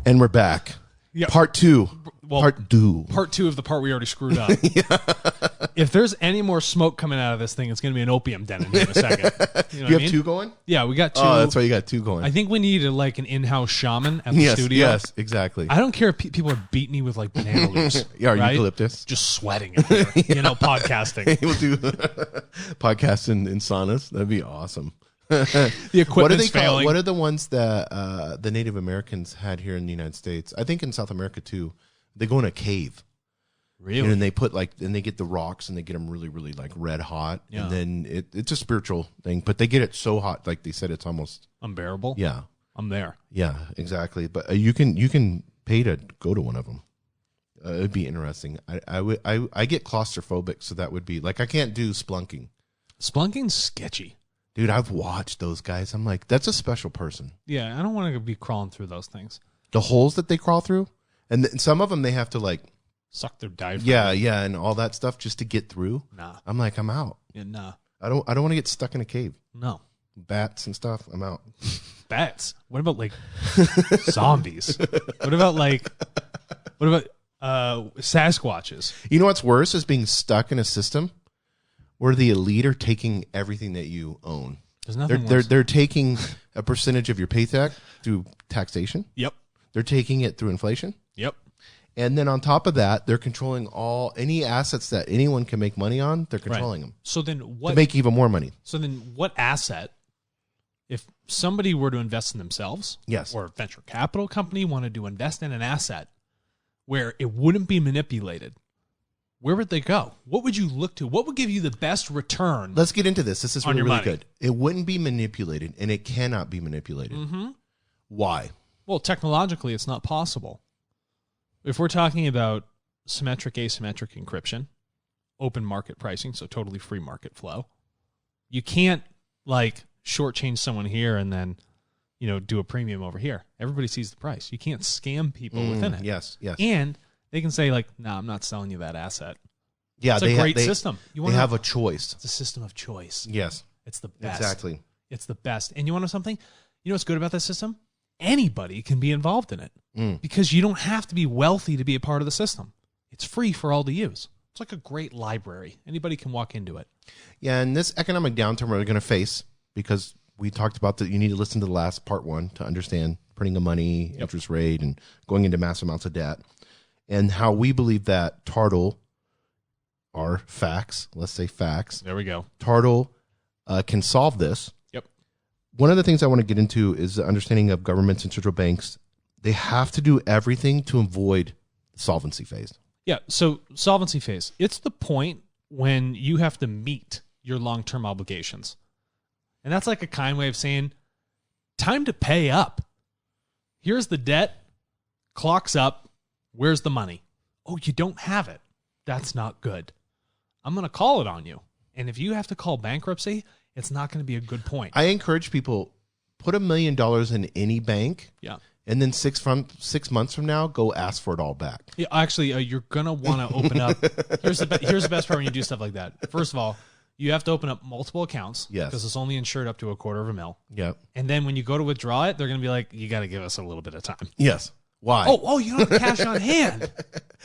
And we're back. Yep. Part two. Well, part two of the part we already screwed up. If there's any more smoke coming out of this thing, it's going to be an opium den in here in a second. You know you have two going? Yeah, we got two. Oh, that's why you got two going. I think we need like an in-house shaman at the studio. Yes, exactly. I don't care if people are beating me with like banana leaves. Yeah, or right? eucalyptus. Just sweating in here, podcasting. We'll do podcasts in saunas. That'd be awesome. The equipment's failing. What are the ones that the Native Americans had here in the United States? I think in South America too. They go in a cave. Really? And they put and they get the rocks and they get them really, really like red hot. Yeah. And then it's a spiritual thing, but they get it so hot, like they said, it's almost unbearable. Yeah. I'm there. Yeah, exactly. But you can pay to go to one of them. It'd be interesting. I get claustrophobic, so that would be like, I can't do splunking. Splunking's sketchy. Dude, I've watched those guys. I'm like, that's a special person. Yeah, I don't want to be crawling through those things. The holes that they crawl through, and some of them they have to like suck their diaphragm. Yeah, and all that stuff just to get through. Nah, I'm like, I'm out. Yeah, nah. I don't want to get stuck in a cave. No, bats and stuff. I'm out. Bats. What about like zombies? What about Sasquatches? You know what's worse is being stuck in a system where the elite are taking everything that you own. There's nothing worse. They're taking a percentage of your paycheck through taxation. Yep. They're taking it through inflation. Yep. And then on top of that, they're controlling any assets that anyone can make money on. They're controlling them. So then what? To make even more money. So then what asset, if somebody were to invest in themselves, yes, or a venture capital company wanted to invest in an asset where it wouldn't be manipulated, where would they go? What would you look to? What would give you the best return? Let's get into this. This is really, really good. It wouldn't be manipulated, and it cannot be manipulated. Mm-hmm. Why? Well, technologically, it's not possible. If we're talking about symmetric, asymmetric encryption, open market pricing, so totally free market flow, you can't like shortchange someone here and then, do a premium over here. Everybody sees the price. You can't scam people within it. Yes, yes. And they can say like, "No, I'm not selling you that asset." Yeah, it's a great system. They have a choice. It's a system of choice. Yes, it's the best. Exactly. It's the best. And you want to know something? You know what's good about this system? Anybody can be involved in it because you don't have to be wealthy to be a part of the system. It's free for all to use. It's like a great library. Anybody can walk into it. Yeah, and this economic downturn we're going to face, because we talked about that, you need to listen to the last part one to understand printing of money, interest rate, and going into mass amounts of debt, and how we believe that TARTLE, our facts, let's say facts. There we go. TARTLE can solve this. One of the things I want to get into is the understanding of governments and central banks. They have to do everything to avoid the solvency phase. Yeah, so solvency phase, it's the point when you have to meet your long-term obligations. And that's like a kind way of saying, time to pay up. Here's the debt, clock's up, where's the money? Oh, you don't have it. That's not good. I'm going to call it on you. And if you have to call bankruptcy, it's not going to be a good point. I encourage people, put $1 million in any bank. Yeah. And then 6 months from now, go ask for it all back. Yeah, actually, you're going to want to open up. Here's the best part when you do stuff like that. First of all, you have to open up multiple accounts. Yes. Because it's only insured up to $250,000. Yep. And then when you go to withdraw it, they're going to be like, you got to give us a little bit of time. Yes. Why? Oh, you don't have cash on hand.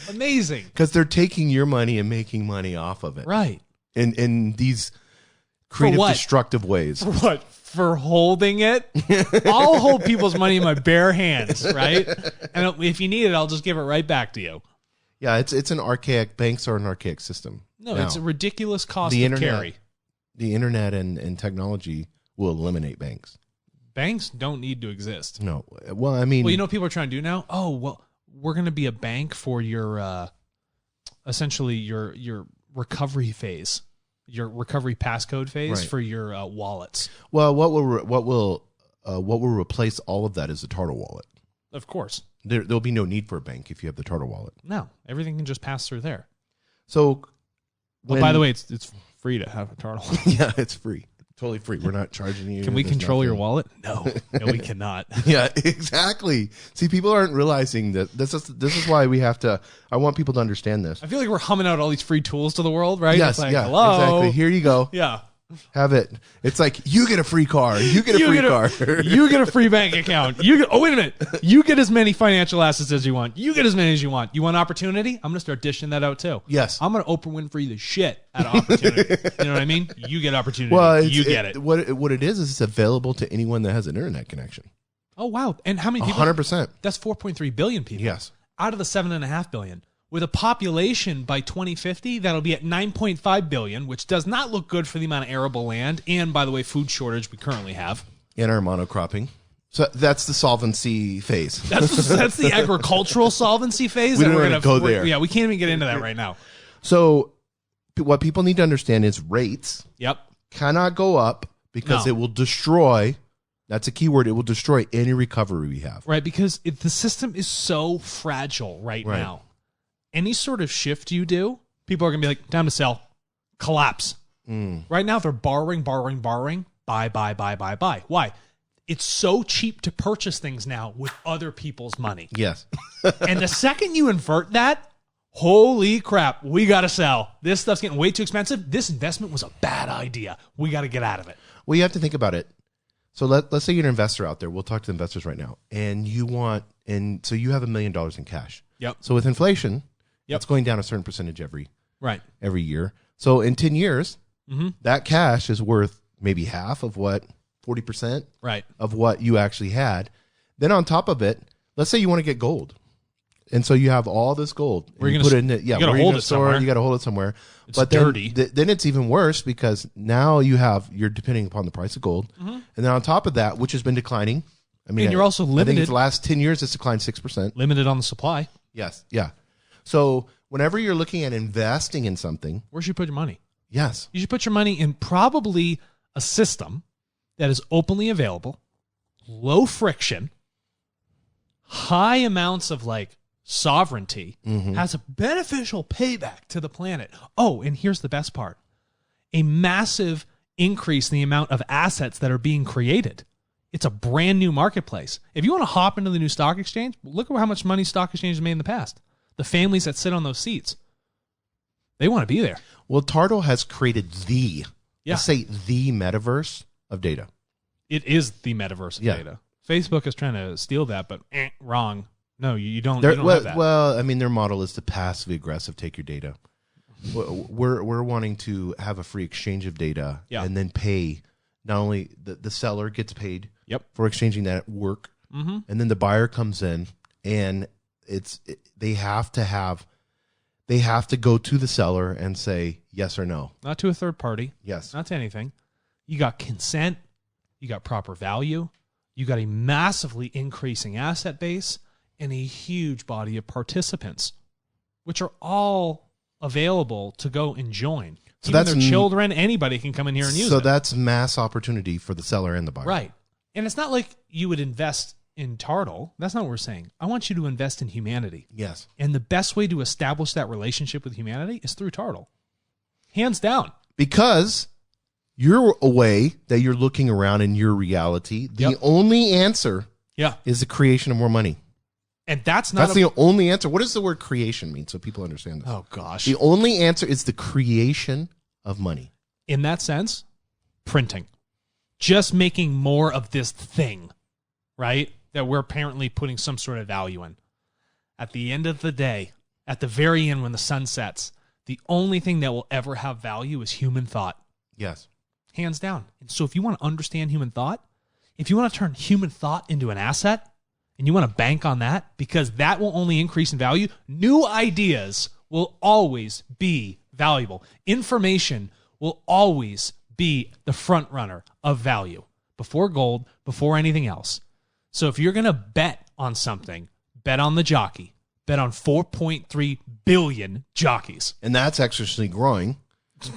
Amazing. Because they're taking your money and making money off of it. Right. In these creative, destructive ways. For what? For holding it? I'll hold people's money in my bare hands, right? And if you need it, I'll just give it right back to you. Yeah, it's an archaic, banks are an archaic system. No, it's a ridiculous cost to carry. The internet and technology will eliminate banks. Banks don't need to exist. No. Well, I mean... Well, you know what people are trying to do now? Oh, well, we're going to be a bank for your, essentially your recovery phase. Your recovery passcode phase for your wallets. Well, what will replace all of that is the TARTLE wallet. Of course, there'll be no need for a bank if you have the TARTLE wallet. No, everything can just pass through there. So, by the way, it's free to have a TARTLE. Yeah, it's free, totally free. We're not charging you. Can we control your wallet? No, we cannot. Yeah, exactly. See, people aren't realizing that this is why we have to. I want people to understand this. I feel like we're humming out all these free tools to the world, right? Yes, it's like, yeah, hello, exactly. Here you go. Yeah, Have it. It's like, you get a free car. You get a free car. You get a free bank account. Oh, wait a minute. You get as many financial assets as you want. You get as many as you want. You want opportunity? I'm going to start dishing that out too. Yes. I'm going to Oprah Winfrey the shit out of opportunity. You know what I mean? You get opportunity. Well, you get it. What it is it's available to anyone that has an internet connection. Oh, wow. And how many people? 100%. That's 4.3 billion people. Yes. Out of the 7.5 billion. With a population by 2050 that'll be at 9.5 billion, which does not look good for the amount of arable land and, by the way, food shortage we currently have. And our monocropping. So that's the solvency phase. That's the agricultural solvency phase. We don't want to go there. Yeah, we can't even get into that right now. So what people need to understand is rates cannot go up because it will destroy, that's a key word, it will destroy any recovery we have. Right, because the system is so fragile right now. Any sort of shift you do, people are going to be like, time to sell, collapse. Right now, they're borrowing, buy. Why? It's so cheap to purchase things now with other people's money. Yes. And the second you invert that, holy crap, we got to sell. This stuff's getting way too expensive. This investment was a bad idea. We got to get out of it. Well, you have to think about it. So let's say you're an investor out there. We'll talk to investors right now. And so you have $1 million in cash. Yep. So with inflation, it's going down a certain percentage every year. So in 10 years, that cash is worth maybe half of what, 40% of what you actually had. Then on top of it, let's say you want to get gold. And so you have all this gold. Where you put it in it. Yeah, you got to hold it somewhere. You got to hold it somewhere. It's but dirty. Then it's even worse because now you're depending upon the price of gold. And then on top of that, which has been declining. I mean, and you're also limited. I think it's the last 10 years, it's declined 6%. Limited on the supply. Yes. Yeah. So whenever you're looking at investing in something, where should you put your money? Yes. You should put your money in probably a system that is openly available, low friction, high amounts of sovereignty, has a beneficial payback to the planet. Oh, and here's the best part. A massive increase in the amount of assets that are being created. It's a brand new marketplace. If you want to hop into the new stock exchange, look at how much money stock exchange has made in the past. The families that sit on those seats, they want to be there. Well, TARTLE has created let's say the metaverse of data. It is the metaverse of data. Facebook is trying to steal that, but wrong. No, you don't have that. Well, I mean, their model is to passively aggressive take your data. We're wanting to have a free exchange of data and then pay. Not only the seller gets paid for exchanging that work, and then the buyer comes in and they have to go to the seller and say yes or no. Not to a third party. Yes. Not to anything. You got consent. You got proper value. You got a massively increasing asset base and a huge body of participants, which are all available to go and join. So even their children, anybody can come in here and use it. So that's mass opportunity for the seller and the buyer. Right. And it's not like you would invest in TARTLE. That's not what we're saying. I want you to invest in humanity. Yes. And the best way to establish that relationship with humanity is through TARTLE. Hands down. Because you're a way that you're looking around in your reality. The only answer is the creation of more money. And that's the only answer. What does the word creation mean so people understand this? Oh, gosh. The only answer is the creation of money. In that sense, printing. Just making more of this thing, right? That we're apparently putting some sort of value in. At the end of the day, at the very end when the sun sets, the only thing that will ever have value is human thought. Yes. Hands down. And so if you want to understand human thought, if you want to turn human thought into an asset, and you want to bank on that, because that will only increase in value, new ideas will always be valuable. Information will always be the front runner of value before gold, before anything else. So if you're going to bet on something, bet on the jockey. Bet on 4.3 billion jockeys. And that's actually growing.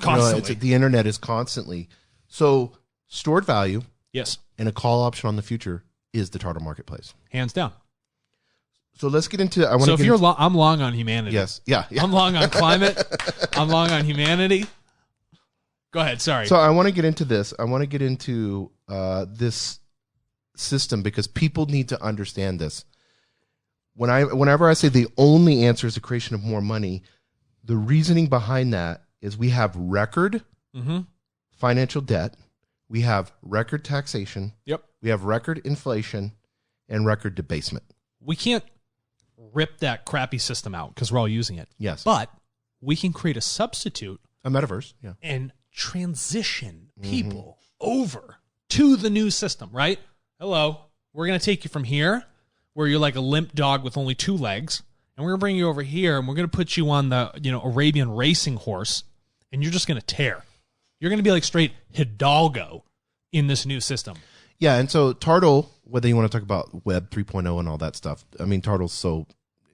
Constantly. The internet is constantly. So stored value and a call option on the future is the TARTLE marketplace. Hands down. So let's get into. I'm long on humanity. Yes. Yeah. I'm long on climate. I'm long on humanity. Go ahead. Sorry. So I want to get into this. I want to get into this system because people need to understand this. Whenever I say the only answer is the creation of more money, the reasoning behind that is we have record financial debt. We have record taxation. Yep. We have record inflation and record debasement. We can't rip that crappy system out because we're all using it. Yes. But we can create a substitute. A metaverse, yeah. And transition people over to the new system, right? Hello, we're going to take you from here, where you're like a limp dog with only 2 legs, and we're going to bring you over here, and we're going to put you on the Arabian racing horse, and you're just going to tear. You're going to be like straight Hidalgo in this new system. Yeah, and so TARTLE, whether you want to talk about Web 3.0 and all that stuff, I mean, TARTLE's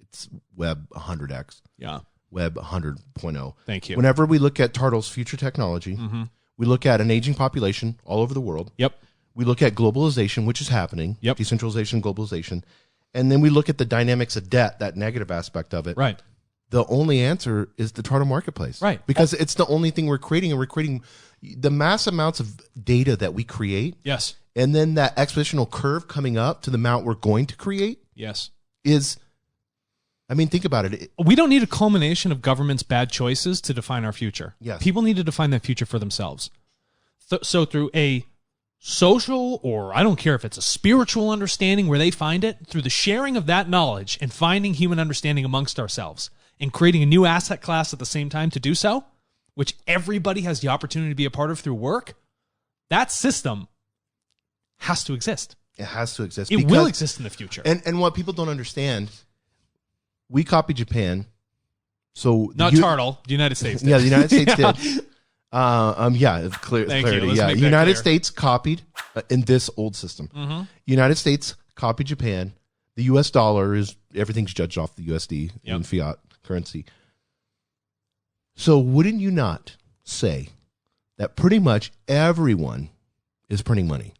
it's Web 100x. Yeah. Web 100.0. Thank you. Whenever we look at TARTLE's future technology, we look at an aging population all over the world. Yep. We look at globalization, which is happening. Yep. Decentralization, globalization. And then we look at the dynamics of debt, that negative aspect of it. Right. The only answer is the TARTLE marketplace. Right. Because it's the only thing we're creating, and we're creating the mass amounts of data that we create. Yes. And then that exponential curve coming up to the amount we're going to create. Yes. I mean, think about it. We don't need a culmination of government's bad choices to define our future. Yes. People need to define that future for themselves. So through a social, or I don't care if it's a spiritual understanding where they find it, through the sharing of that knowledge and finding human understanding amongst ourselves and creating a new asset class at the same time to do so, which everybody has the opportunity to be a part of through work, that system has to exist. It has to exist. It will exist in the future. And what people don't understand, we copied Japan. So Not TARTLE, the United States did. Yeah, the United States Yeah. did. It's clear. Thank clarity. you. Let's make that United clear. States copied in this old system. United States copied Japan. The U.S. dollar everything's judged off the USD in fiat currency. So wouldn't you not say that pretty much everyone is printing money?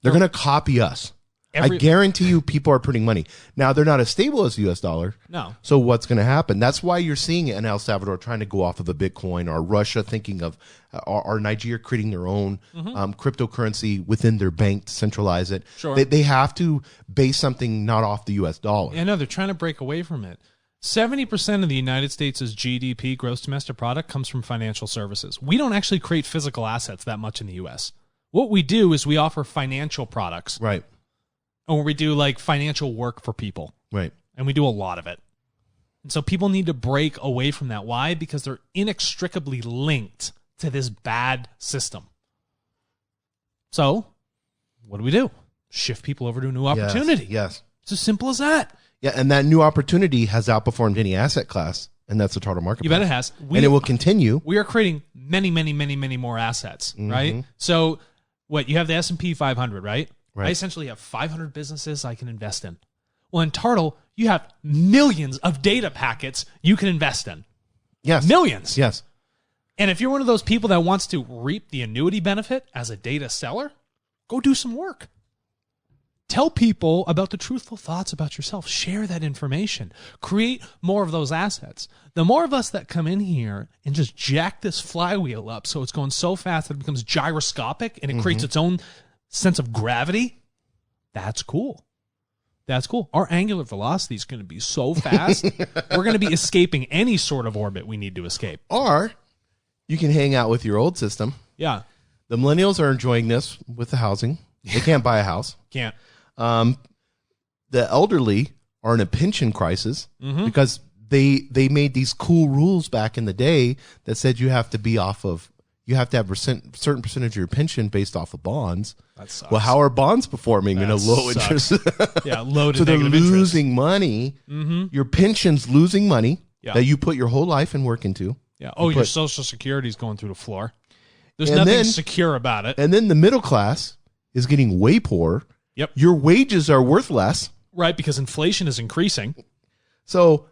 They're going to copy us. I guarantee you people are printing money. Now, they're not as stable as the U.S. dollar. No. So what's going to happen? That's why you're seeing it in El Salvador trying to go off of a Bitcoin, or Russia thinking of, or Nigeria creating their own cryptocurrency within their bank to centralize it. Sure. They have to base something not off the U.S. dollar. Yeah, no, they're trying to break away from it. 70% of the United States' GDP, gross domestic product, comes from financial services. We don't actually create physical assets that much in the U.S. What we do is we offer financial products. Right. Or we do like financial work for people. Right. And we do a lot of it. And so people need to break away from that. Why? Because they're inextricably linked to this bad system. So what do? Shift people over to a new opportunity. Yes. It's as simple as that. Yeah, and that new opportunity has outperformed any asset class, and that's the TARTLE marketplace. You bet it has. And it will continue. We are creating many, many, many, many more assets, right? So you have the S&P 500, right? I essentially have 500 businesses I can invest in. Well, in TARTLE, you have millions of data packets you can invest in. Yes. Millions. Yes. And if you're one of those people that wants to reap the annuity benefit as a data seller, go do some work. Tell people about the truthful thoughts about yourself. Share that information. Create more of those assets. The more of us that come in here and just jack this flywheel up so it's going so fast that it becomes gyroscopic and it creates its own sense of gravity, that's cool. That's cool. Our angular velocity is going to be so fast, we're going to be escaping any sort of orbit we need to escape. Or you can hang out with your old system. Yeah. The millennials are enjoying this with the housing. They can't buy a house. Can't. The elderly are in a pension crisis because they made these cool rules back in the day that said you have to have a certain percentage of your pension based off of bonds. That sucks. Well, how are bonds performing in a low interest? Yeah, low to so they're negative interest. losing money. Your pension's losing money that you put your whole life and work into. Yeah. Oh, your Social Security's going through the floor. There's And nothing then- secure about it. And then the middle class is getting way poor. Yep. Your wages are worth less. Right, because inflation is increasing. So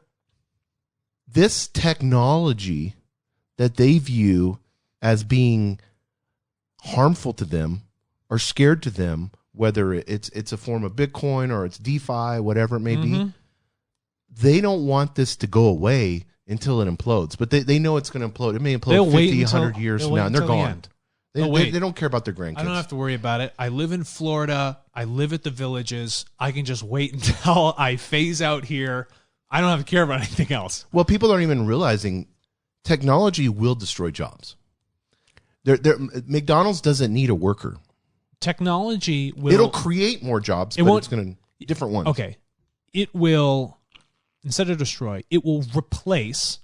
this technology that they view as being harmful to them or scared to them, whether it's a form of Bitcoin or it's DeFi, whatever it may be, they don't want this to go away until it implodes. But they know it's going to implode. It may implode 50, 100 years from now, and they're gone. They don't care about their grandkids. I don't have to worry about it. I live in Florida. I live at the Villages. I can just wait until I phase out here. I don't have to care about anything else. Well, people aren't even realizing technology will destroy jobs. McDonald's doesn't need a worker. Technology will... It'll create more jobs, but it's going to... Different ones. Okay. It will, instead of destroy, it will replace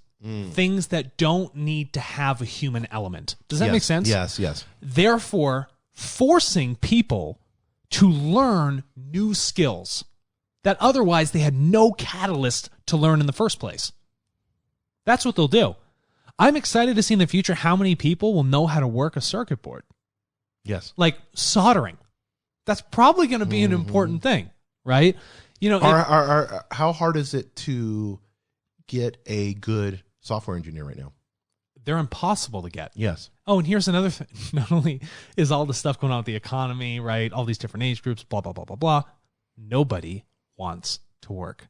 things that don't need to have a human element. Does that make sense? Yes. Therefore, forcing people to learn new skills that otherwise they had no catalyst to learn in the first place. That's what they'll do. I'm excited to see in the future how many people will know how to work a circuit board. Yes. Like soldering. That's probably going to be an important thing, right? You know, how hard is it to get a good software engineer right now? They're impossible to get. Yes. Oh, and here's another thing. Not only is all the stuff going on with the economy, right? All these different age groups, blah, blah, blah, blah, blah. Nobody wants to work.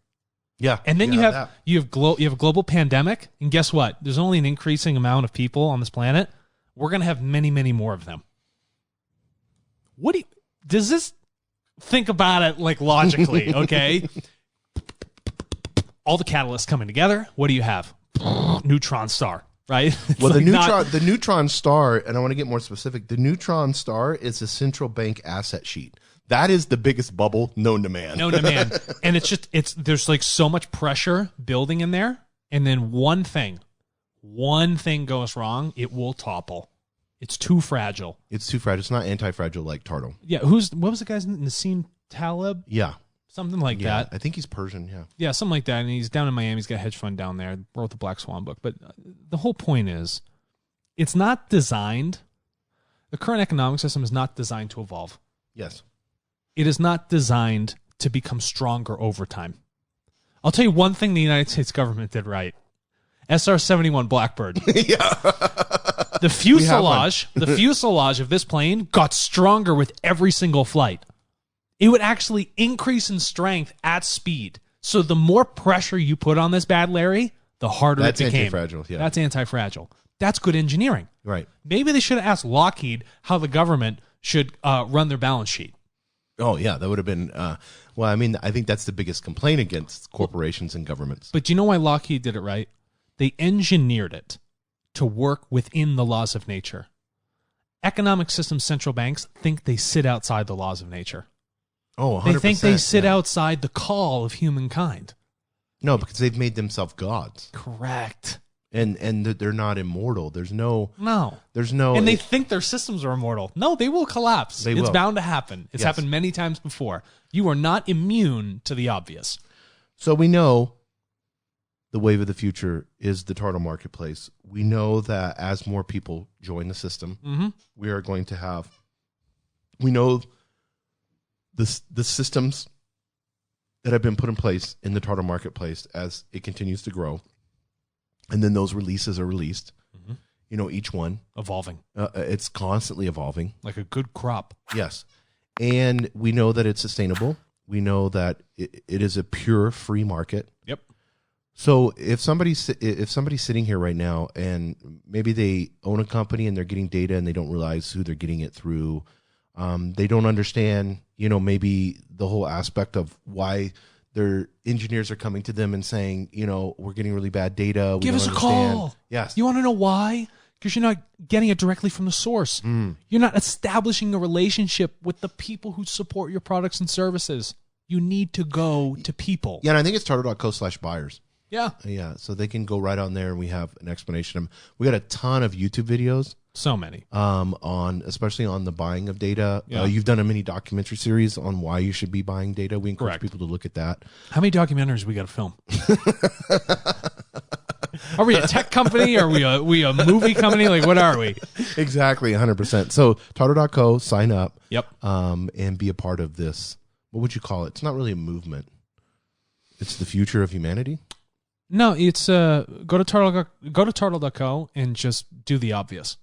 Yeah. And then you have a global pandemic, and guess what? There's only an increasing amount of people on this planet. We're going to have many, many more of them. Does this think about it like logically, okay? All the catalysts coming together. What do you have? Neutron star, right? Well, the neutron star, and I want to get more specific. The neutron star is a central bank asset sheet. That is the biggest bubble known to man. And there's like so much pressure building in there, and then one thing goes wrong, it will topple. It's too fragile. It's not anti-fragile like TARTLE. Yeah, what was the guy's name? Nassim Taleb? Yeah. Something like that. I think he's Persian, yeah. Yeah, something like that. And he's down in Miami. He's got a hedge fund down there. Wrote the Black Swan book. But the whole point is, it's not designed, the current economic system is not designed to evolve. Yes. It is not designed to become stronger over time. I'll tell you one thing the United States government did right. SR-71 Blackbird. Yeah. The fuselage of this plane got stronger with every single flight. It would actually increase in strength at speed. So the more pressure you put on this bad Larry, the harder it became. That's anti-fragile, yeah. That's anti-fragile. That's good engineering. Right. Maybe they should have asked Lockheed how the government should run their balance sheet. Oh, yeah, that would have been... I think that's the biggest complaint against corporations and governments. But do you know why Lockheed did it right? They engineered it to work within the laws of nature. Economic system central banks think they sit outside the laws of nature. Oh, 100%. They think they sit outside the call of humankind. No, because they've made themselves gods. Correct. And they're not immortal. There's no... And they think their systems are immortal. No, they will collapse. It's bound to happen. It's happened many times before. You are not immune to the obvious. So we know the wave of the future is the TARTLE marketplace. We know that as more people join the system, we are going to have... We know the systems that have been put in place in the TARTLE marketplace as it continues to grow. And then those releases are released. You know, each one. Evolving. It's constantly evolving. Like a good crop. Yes. And we know that it's sustainable. We know that it is a pure free market. Yep. So if somebody's sitting here right now and maybe they own a company and they're getting data and they don't realize who they're getting it through, they don't understand, maybe the whole aspect of why their engineers are coming to them and saying, we're getting really bad data. Give us a call. Yes. You want to know why? Because you're not getting it directly from the source. You're not establishing a relationship with the people who support your products and services. You need to go to people. Yeah, and I think it's tartle.co/buyers. Yeah. Yeah, so they can go right on there and we have an explanation. We got a ton of YouTube videos. So many. Especially on the buying of data. Yeah. You've done a mini documentary series on why you should be buying data. We encourage people to look at that. How many documentaries we got to film? Are we a tech company? Are we a movie company? Like, what are we? Exactly, 100%. So tartle.co, sign up. Yep. And be a part of this. What would you call it? It's not really a movement. It's the future of humanity. No, it's go to tartle.co and just do the obvious.